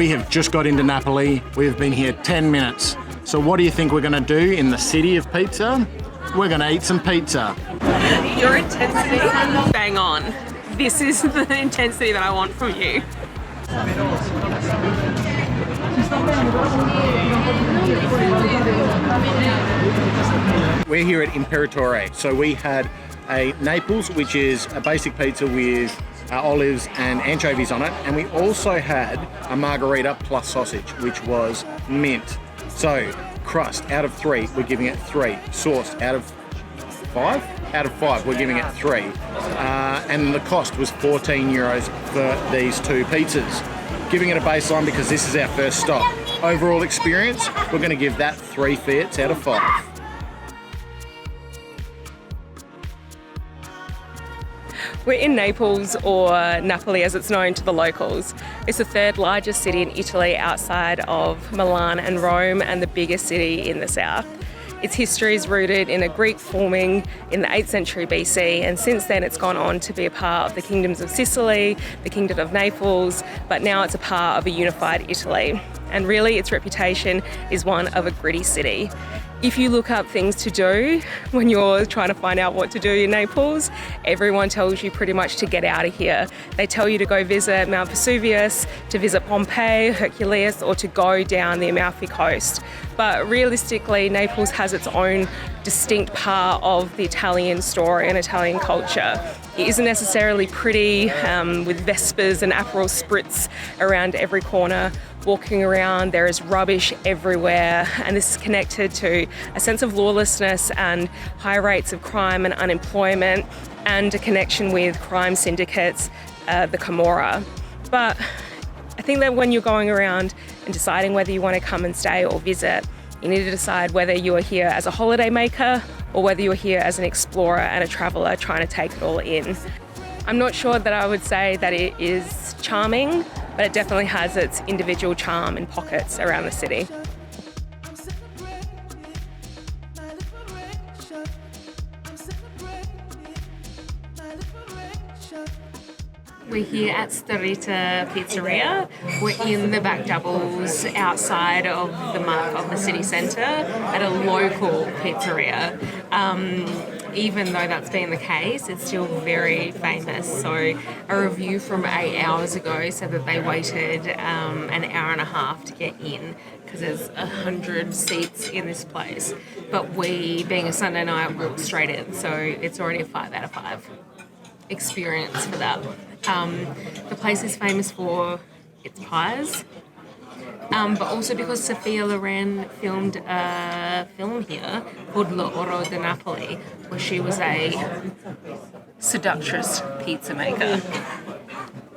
We have just got into Napoli. We've been here 10 minutes. So what do you think we're going to do in the city of pizza? We're going to eat some pizza. Your intensity, bang on. This is the intensity that I want from you. We're here at Imperatore. So we had a Naples, which is a basic pizza with olives and anchovies on it. And we also had a margherita plus sausage, which was mint. So crust out of 3, we're giving it 3. Sauce out of 5? Out of 5, we're giving it 3. And the cost was €14 for these 2 pizzas. Giving it a baseline because this is our first stop. Overall experience, we're going to give that 3 Fiats out of 5. We're in Naples, or Napoli as it's known to the locals. It's the 3rd largest city in Italy outside of Milan and Rome, and the biggest city in the south. Its history is rooted in a Greek forming in the 8th century BC, and since then it's gone on to be a part of the kingdoms of Sicily, the kingdom of Naples, but now it's a part of a unified Italy. And really its reputation is one of a gritty city. If you look up things to do when you're trying to find out what to do in Naples, everyone tells you pretty much to get out of here. They tell you to go visit Mount Vesuvius, to visit Pompeii, Hercules, or to go down the Amalfi Coast. But realistically, Naples has its own distinct part of the Italian story and Italian culture. It isn't necessarily pretty, with Vespers and Aperol Spritz around every corner. Walking around, there is rubbish everywhere, and this is connected to a sense of lawlessness and high rates of crime and unemployment, and a connection with crime syndicates, the Camorra. But I think that when you're going around and deciding whether you want to come and stay or visit, you need to decide whether you are here as a holiday maker or whether you're here as an explorer and a traveller trying to take it all in. I'm not sure that I would say that it is charming, but it definitely has its individual charm and pockets around the city. We're here at Starita Pizzeria. We're in the back doubles outside of the city centre at a local pizzeria. Even though that's been the case, it's still very famous. So a review from 8 hours ago said that they waited an hour and a half to get in because there's 100 seats in this place. But we, being a Sunday night, walked straight in. So it's already a 5 out of 5 experience for that. The place is famous for its pies, but also because Sophia Loren filmed a film here called L'Oro di Napoli, where she was a seductress pizza maker.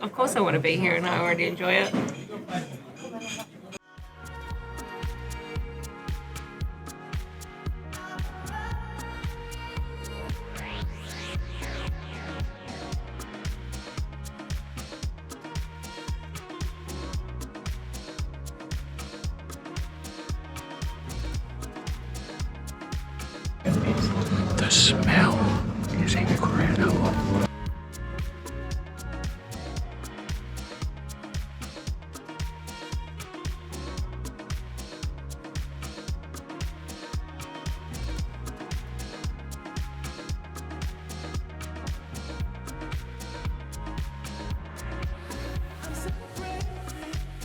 Of course I want to be here and I already enjoy it. The smell is incredible.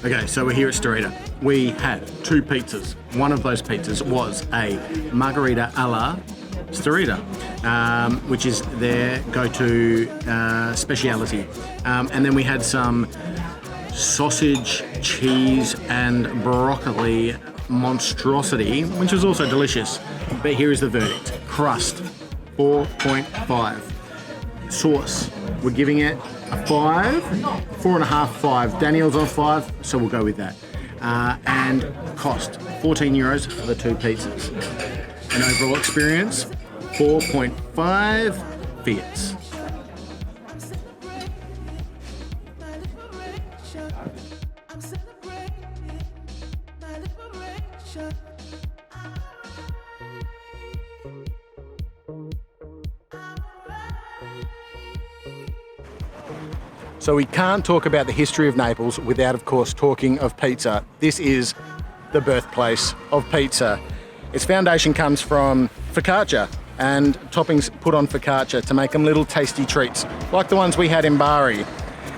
Okay, so we're here at Starita. We had 2 pizzas. One of those pizzas was a margherita alla Starita, which is their go-to speciality. And then we had some sausage, cheese, and broccoli monstrosity, which was also delicious. But here is the verdict. Crust, 4.5. Sauce, we're giving it a 5, 4.5, 5. Daniel's on 5, so we'll go with that. And cost, €14 for the 2 pizzas. An overall experience, 4.5 Fiats. So we can't talk about the history of Naples without, of course, talking of pizza. This is the birthplace of pizza. Its foundation comes from focaccia and toppings put on focaccia to make them little tasty treats, like the ones we had in Bari.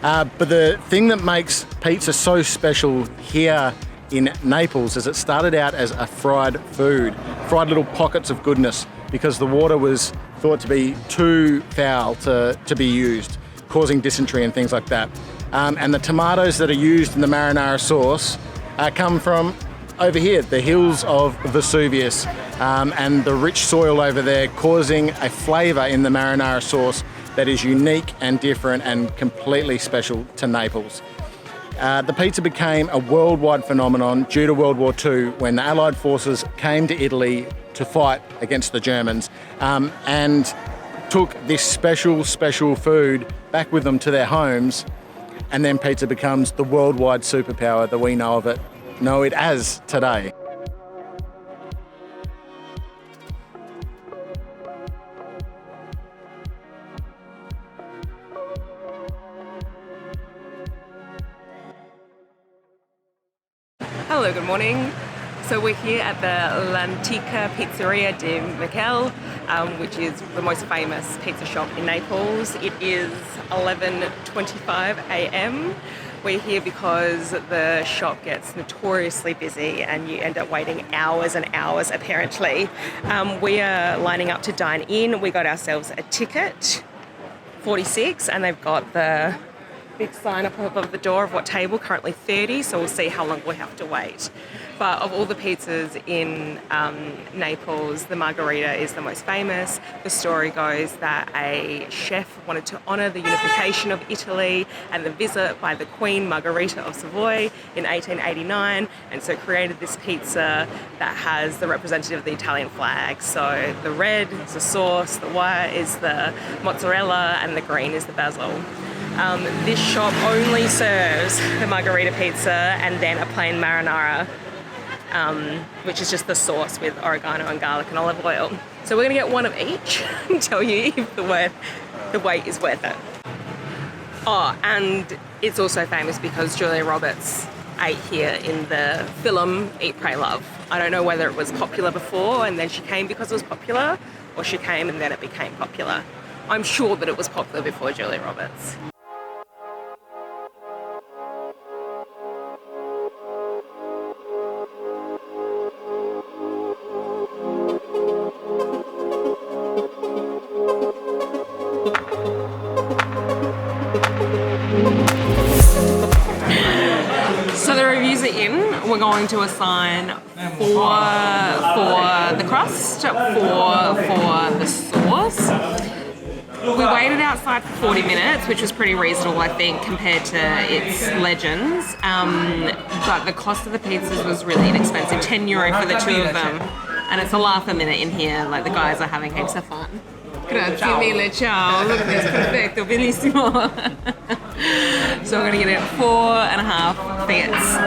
But the thing that makes pizza so special here in Naples is it started out as a fried food, fried little pockets of goodness, because the water was thought to be too foul to be used, causing dysentery and things like that. And the tomatoes that are used in the marinara sauce come from over here, the hills of Vesuvius, and the rich soil over there causing a flavour in the marinara sauce that is unique and different and completely special to Naples. The pizza became a worldwide phenomenon due to World War II when the Allied forces came to Italy to fight against the Germans, and took this special food back with them to their homes, and then pizza becomes the worldwide superpower that we know it as today. Hello, good morning. So we're here at the L'Antica Pizzeria di Michele, which is the most famous pizza shop in Naples. It is 11:25 a.m. We're here because the shop gets notoriously busy and you end up waiting hours and hours apparently. We are lining up to dine in. We got ourselves a ticket, 46, and they've got the big sign up above the door of what table, currently 30, so we'll see how long we have to wait. But of all the pizzas in Naples, the margherita is the most famous. The story goes that a chef wanted to honour the unification of Italy and the visit by the Queen Margherita of Savoy in 1889, and so created this pizza that has the representative of the Italian flag. So the red is the sauce, the white is the mozzarella, and the green is the basil. This shop only serves the margherita pizza and then a plain marinara, which is just the sauce with oregano and garlic and olive oil. So we're going to get one of each and tell you if the wait is worth it. Oh, and it's also famous because Julia Roberts ate here in the film Eat, Pray, Love. I don't know whether it was popular before and then she came because it was popular, or she came and then it became popular. I'm sure that it was popular before Julia Roberts. So the reviews are in. We're going to assign 4 for the crust, 4 for the sauce. We waited outside for 40 minutes, which was pretty reasonable, I think, compared to its legends. But the cost of the pizzas was really inexpensive, €10 for the 2 of them. And it's a laugh a minute in here, like the guys are having heaps of fun. Grazie mille, ciao. Look at this, perfetto, bellissimo. So we're going to get it 4.5 fiats.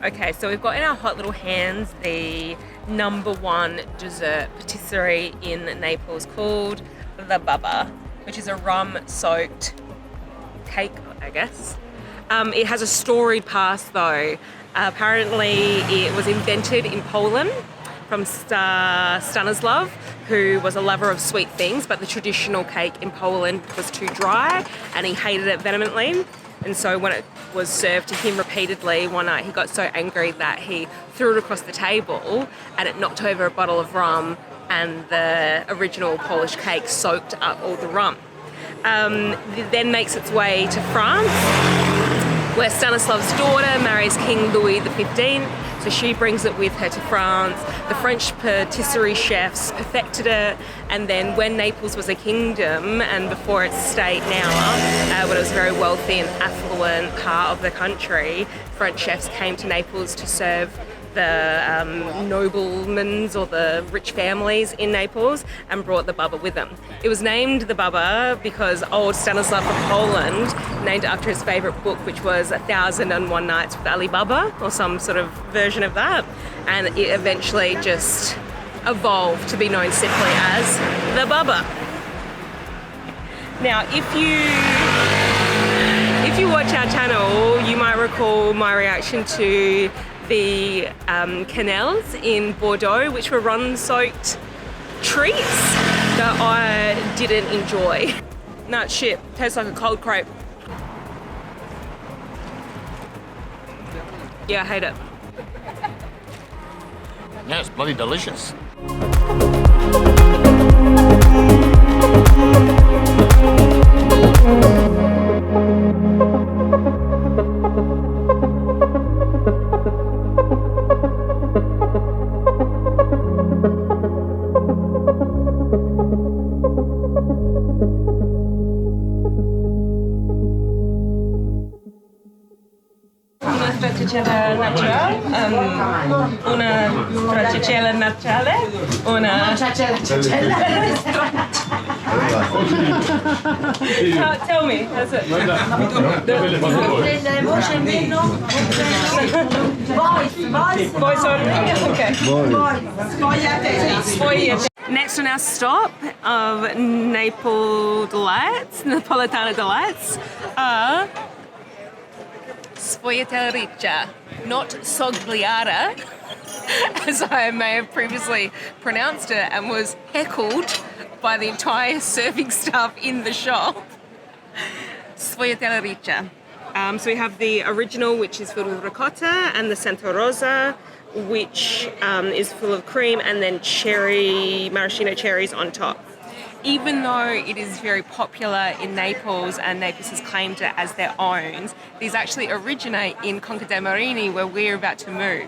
Okay, so we've got in our hot little hands the #1 dessert patisserie in Naples called the Baba, which is a rum-soaked cake, I guess. It has a storied past though. Apparently it was invented in Poland from Stanislav, who was a lover of sweet things, but the traditional cake in Poland was too dry and he hated it vehemently. And so when it was served to him repeatedly, one night he got so angry that he threw it across the table and it knocked over a bottle of rum, and the original Polish cake soaked up all the rum. It then makes its way to France, where Stanislav's daughter marries King Louis XV, so she brings it with her to France. The French patisserie chefs perfected it, and then when Naples was a kingdom, and before its state now, when it was a very wealthy and affluent part of the country, French chefs came to Naples to serve the noblemen or the rich families in Naples and brought the bubba with them. It was named the bubba because old Stanislav of Poland named it after his favourite book, which was 1001 Nights with Ali Baba, or some sort of version of that, and it eventually just evolved to be known simply as the bubba. Now, if you watch our channel, you might recall my reaction to the canals in Bordeaux, which were rum-soaked treats that I didn't enjoy. No, it's shit. Tastes like a cold crepe. Yeah, I hate it. Yeah, it's bloody delicious. Stracciatella naturale, una stracciatella naturale, una Tell me, that's it. Voice on? Okay. Sfogliatella. Next on our stop of Naples delights, Napolitana delights, are Sfogliatella Riccia, not Sfogliata, as I may have previously pronounced it and was heckled by the entire serving staff in the shop. Sfogliatella Riccia. So we have the original, which is filled with ricotta, and the Santa Rosa, which is full of cream, and then maraschino cherries on top. Even though it is very popular in Naples and Naples has claimed it as their own, these actually originate in Conca de Marini, where we're about to move.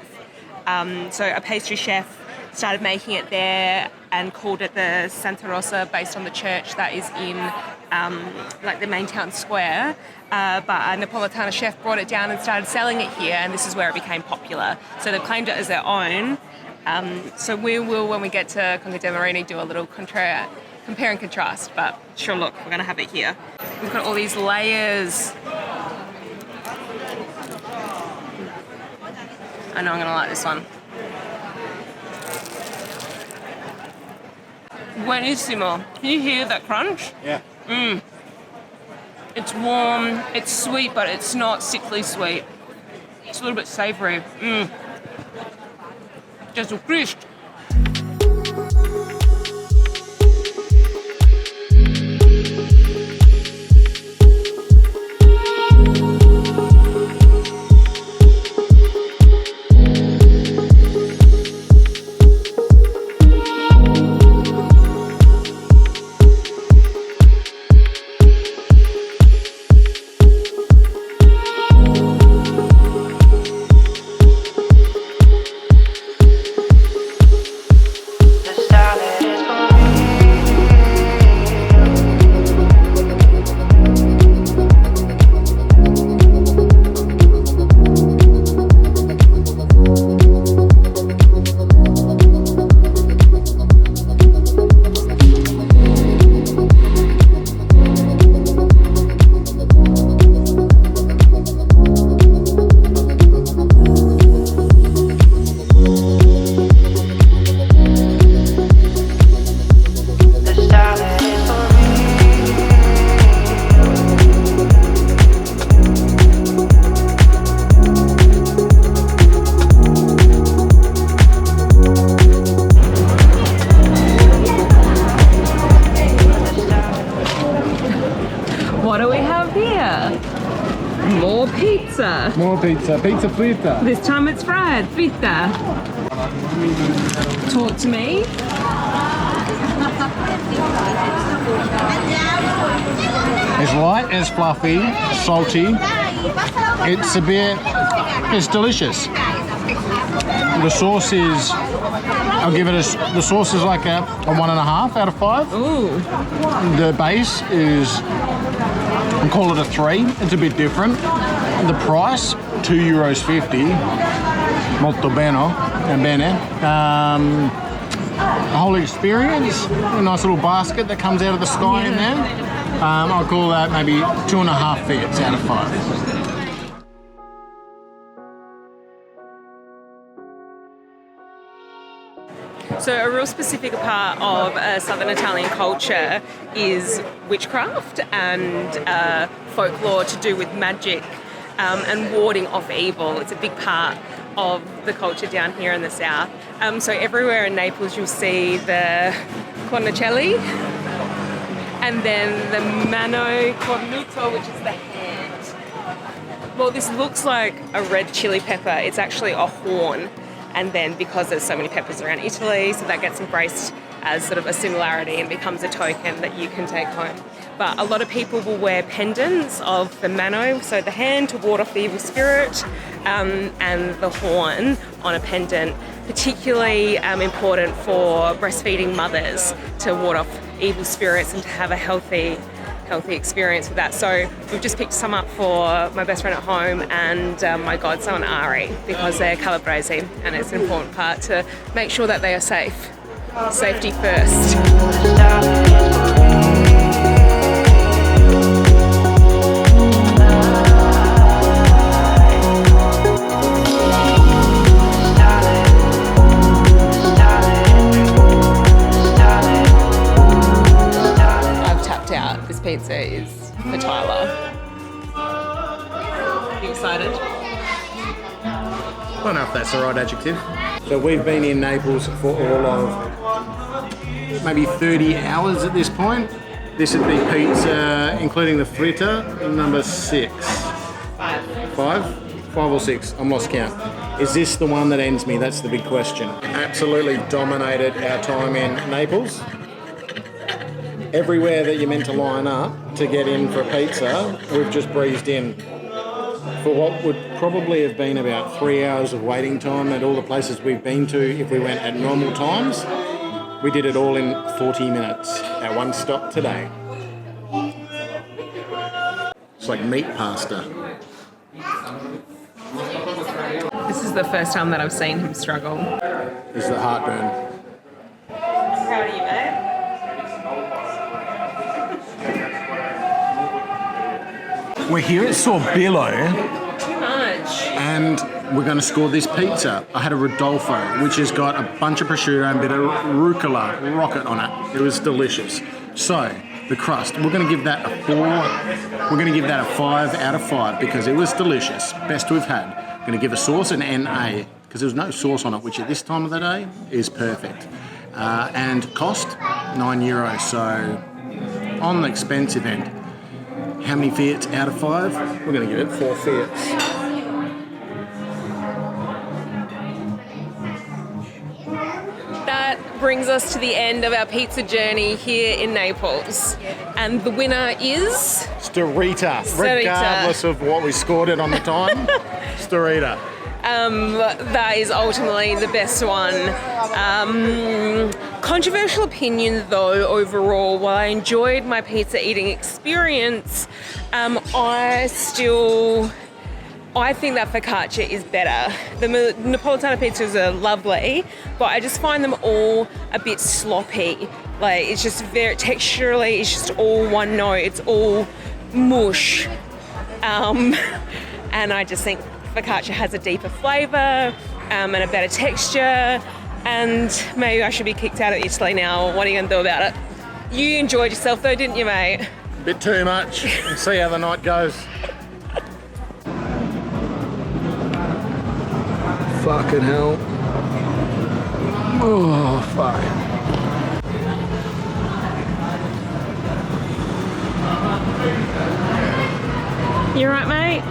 So a pastry chef started making it there and called it the Santa Rosa, based on the church that is in like the main town square. But a Napolitana chef brought it down and started selling it here, and this is where it became popular. So they've claimed it as their own. So we will, when we get to Conca de Marini, do a little compare and contrast, but sure, look, we're gonna have it here. We've got all these layers. I know I'm gonna like this one. Buonissimo. Can you hear that crunch? Yeah. It's warm, it's sweet, but it's not sickly sweet. It's a little bit savoury. Just so crisp. More pizza. More pizza. Pizza fritta. This time it's fried. Fritta. Talk to me. It's light, it's fluffy, salty. It's delicious. The sauce is, the sauce is like a 1.5 out of 5. Ooh. The base is, I'll call it a 3. It's a bit different. The price, €2.50. molto bene. The whole experience, a nice little basket that comes out of the sky in there. I'll call that maybe 2.5 fiats out of 5. So a real specific part of Southern Italian culture is witchcraft and folklore to do with magic and warding off evil. It's a big part of the culture down here in the south. So everywhere in Naples you'll see the cornicelli and then the mano cornuto, which is the hand. Well, this looks like a red chili pepper. It's actually a horn. And then because there's so many peppers around Italy, so that gets embraced as sort of a similarity and becomes a token that you can take home. But a lot of people will wear pendants of the mano, so the hand to ward off the evil spirit, and the horn on a pendant, particularly important for breastfeeding mothers to ward off evil spirits and to have a healthy experience with that. So we've just picked some up for my best friend at home and my godson Ari, because they're Calabrese and it's an important part to make sure that they are safe. Safety first. This pizza is for Tyler. You excited? I don't know if that's the right adjective. So we've been in Naples for all of maybe 30 hours at this point. This would be pizza, including the fritta, number 6. 5 or 6? I'm lost count. Is this the one that ends me? That's the big question. Absolutely dominated our time in Naples. Everywhere that you're meant to line up to get in for a pizza, we've just breezed in. For what would probably have been about 3 hours of waiting time at all the places we've been to if we went at normal times, we did it all in 40 minutes. Our one stop today. It's like meat pasta. This is the first time that I've seen him struggle. This is the heartburn. Proud of you, mate. We're here at Sorbillo Too much. and we're going to score this pizza. I had a Rodolfo, which has got a bunch of prosciutto and a bit of rucola rocket on it. It was delicious. So, the crust, we're going to give that a 4. We're going to give that a 5 out of 5 because it was delicious. Best we've had. Going to give a sauce an NA because there was no sauce on it, which at this time of the day is perfect. And cost €9, so on the expensive end. How many fiats out of 5? We're going to give it 4 fiats. That brings us to the end of our pizza journey here in Naples. And the winner is... Starita. Regardless of what we scored it on the time. Starita. That is ultimately the best one. Controversial opinion though, overall, while I enjoyed my pizza eating experience, I think that focaccia is better. The Napolitana pizzas are lovely, but I just find them all a bit sloppy. Like, it's just very texturally, it's just all one note, it's all mush. And I just think focaccia has a deeper flavour and a better texture, and maybe I should be kicked out of Italy now. What are you going to do about it? You enjoyed yourself though, didn't you, mate? Bit too much. We'll see how the night goes. Fucking hell. Oh, fuck. You alright, mate?